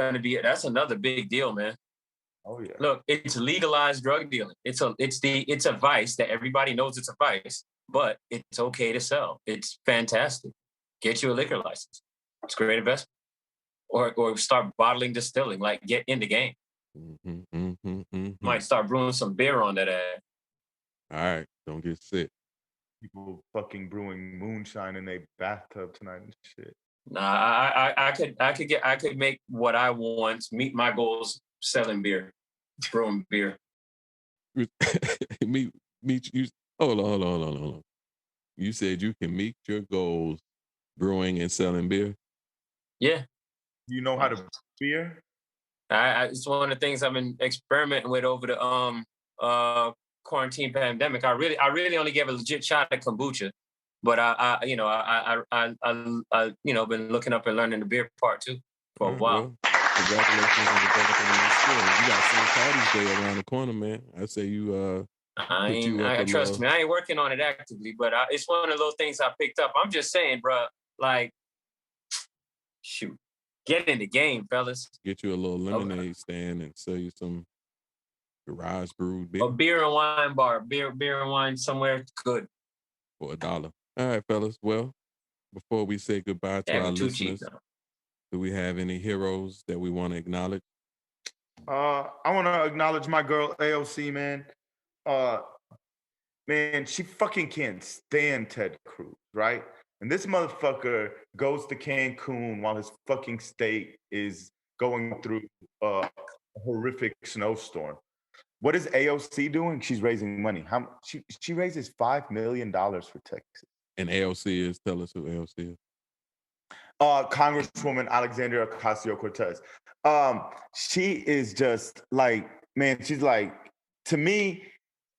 another big deal, man. Oh yeah. Look, it's legalized drug dealing. It's a vice that everybody knows it's a vice, but it's okay to sell. It's fantastic. Get you a liquor license. It's a great investment. Or start bottling distilling, like get in the game. Might start brewing some beer on that ass. All right, don't get sick. People fucking brewing moonshine in their bathtub tonight and shit. Nah, I could make what I want, meet my goals selling beer, brewing beer. meet you. Hold on. You said you can meet your goals brewing and selling beer? Yeah. You know how to brew beer? It's one of the things I've been experimenting with over the quarantine pandemic. I really only gave a legit shot at kombucha, but I been looking up and learning the beer part too for a while. Well, congratulations on developing a new skill. You got St. Patty's Day around the corner, man. I say you. Trust me, I ain't working on it actively, but it's one of those things I picked up. I'm just saying, bro, like, shoot. Get in the game, fellas. Get you a little lemonade stand and sell you some garage brewed beer. A beer and wine bar. Beer and wine somewhere good. For $1. All right, fellas. Well, before we say goodbye to our listeners, do we have any heroes that we want to acknowledge? I want to acknowledge my girl AOC, man. Man, she fucking can't stand Ted Cruz, right? And this motherfucker goes to Cancun while his fucking state is going through a horrific snowstorm. What is AOC doing? She's raising money. She raises $5 million for Texas. And AOC is, tell us who AOC is. Congresswoman Alexandria Ocasio-Cortez. She is just like, man, she's like, to me,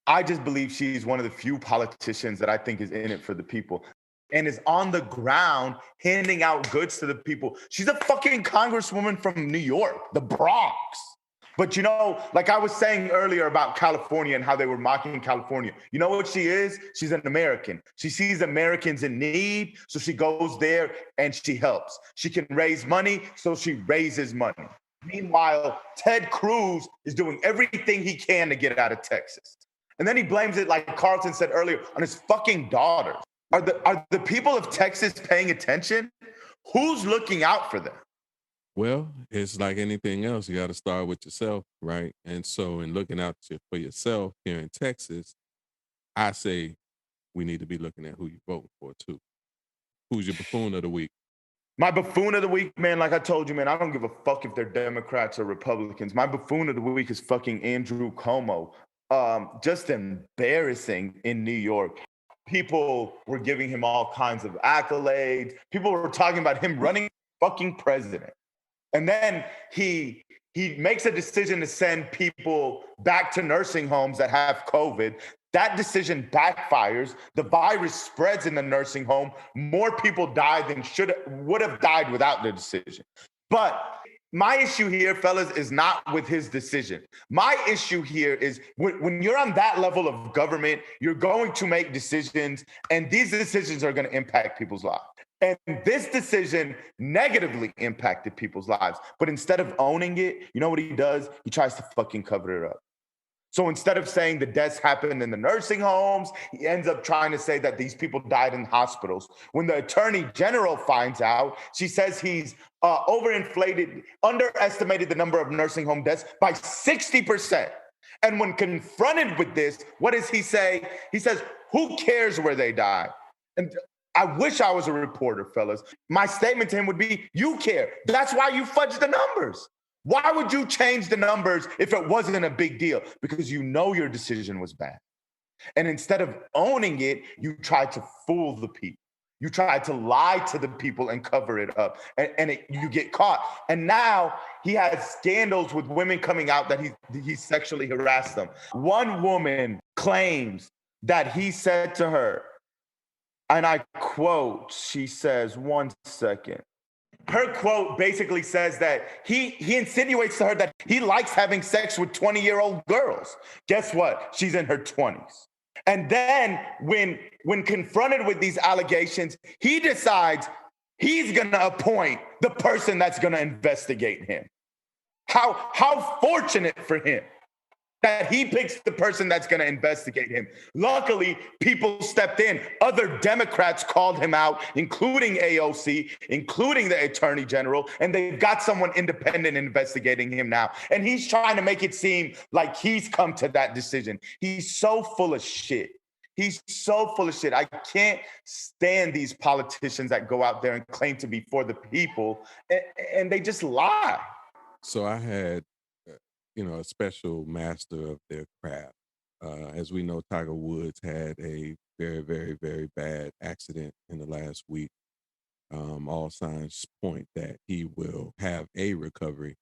I just believe she's one of the few politicians that I think is in it for the people and is on the ground handing out goods to the people. She's a fucking congresswoman from New York, the Bronx. But you know, like I was saying earlier about California and how they were mocking California. You know what she is? She's an American. She sees Americans in need, so she goes there and she helps. She can raise money, so she raises money. Meanwhile, Ted Cruz is doing everything he can to get out of Texas. And then he blames it, like Carlton said earlier, on his fucking daughters. Are the people of Texas paying attention? Who's looking out for them? Well, it's like anything else. You got to start with yourself, right? And so, in looking out for yourself here in Texas, I say we need to be looking at who you're voting for too. Who's your buffoon of the week? My buffoon of the week, man, like I told you, man, I don't give a fuck if they're Democrats or Republicans. My buffoon of the week is fucking Andrew Cuomo. Just embarrassing in New York. People were giving him all kinds of accolades. People were talking about him running fucking president. And then he makes a decision to send people back to nursing homes that have COVID. That decision backfires. The virus spreads in the nursing home. More people die than would have died without the decision. But my issue here, fellas, is not with his decision. My issue here is when you're on that level of government, you're going to make decisions, and these decisions are going to impact people's lives. And this decision negatively impacted people's lives. But instead of owning it, you know what he does? He tries to fucking cover it up. So instead of saying the deaths happened in the nursing homes, he ends up trying to say that these people died in hospitals. When the attorney general finds out, she says he's underestimated the number of nursing home deaths by 60%. And when confronted with this, what does he say? He says, who cares where they die? And I wish I was a reporter, fellas. My statement to him would be, you care. That's why you fudge the numbers. Why would you change the numbers if it wasn't a big deal? Because you know your decision was bad. And instead of owning it, you tried to fool the people. You tried to lie to the people and cover it up. And you get caught. And now he has scandals with women coming out that he sexually harassed them. One woman claims that he said to her, and I quote, she says, one second. Her quote basically says that he insinuates to her that he likes having sex with 20-year-old girls. Guess what? She's in her 20s. And then when confronted with these allegations, he decides he's going to appoint the person that's going to investigate him. How fortunate for him that he picks the person that's going to investigate him. Luckily, people stepped in. Other Democrats called him out, including AOC, including the Attorney General, and they've got someone independent investigating him now. And he's trying to make it seem like he's come to that decision. He's so full of shit. He's so full of shit. I can't stand these politicians that go out there and claim to be for the people, and they just lie. So I had a special master of their craft. As we know, Tiger Woods had a very, very, very bad accident in the last week. All signs point that he will have a recovery,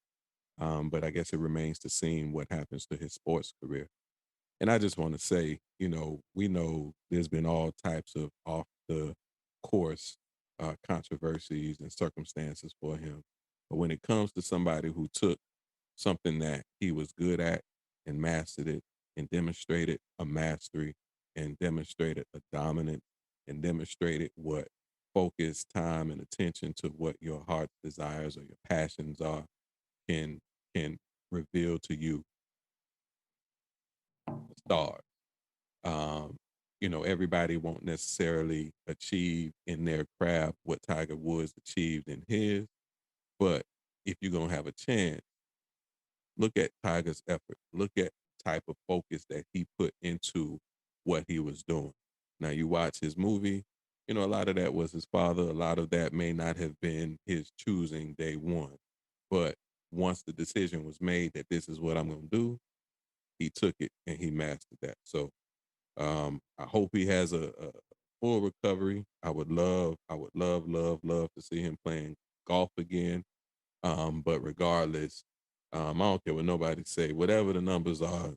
but I guess it remains to see what happens to his sports career. And I just want to say, we know there's been all types of off the course controversies and circumstances for him. But when it comes to somebody who took something that he was good at and mastered it and demonstrated a mastery and demonstrated a dominance and demonstrated what focus, time, and attention to what your heart desires or your passions are can reveal to you stars. Everybody won't necessarily achieve in their craft what Tiger Woods achieved in his, but if you're going to have a chance, look at Tiger's effort. Look at the type of focus that he put into what he was doing. Now, you watch his movie, a lot of that was his father. A lot of that may not have been his choosing day one. But once the decision was made that this is what I'm going to do, he took it and he mastered that. So I hope he has a full recovery. I would love, love to see him playing golf again. But regardless, I don't care what nobody say. Whatever the numbers are,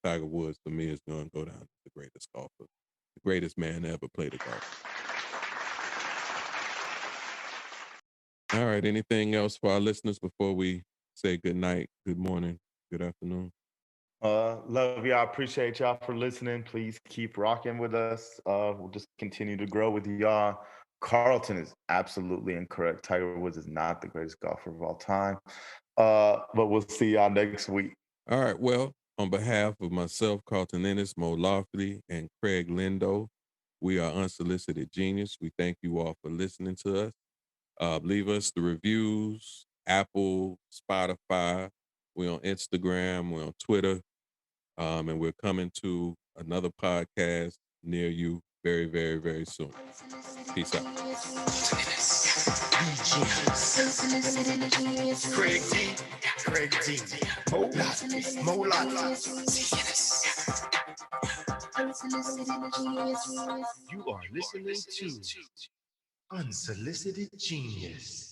Tiger Woods to me is going to go down as the greatest golfer, the greatest man to ever play the golf. All right. Anything else for our listeners before we say good night, good morning, good afternoon? Love y'all. Appreciate y'all for listening. Please keep rocking with us. We'll just continue to grow with y'all. Carlton is absolutely incorrect. Tiger Woods is not the greatest golfer of all time. But we'll see y'all next week. All right. Well, on behalf of myself, Carlton Ennis, Mo Lofty, and Craig Lindo, we are Unsolicited Genius. We thank you all for listening to us. Leave us the reviews, Apple, Spotify. We're on Instagram. We're on Twitter. And we're coming to another podcast near you very, very, very soon. Peace out. Craig D. Mo Lofty. You are listening to Unsolicited Genius.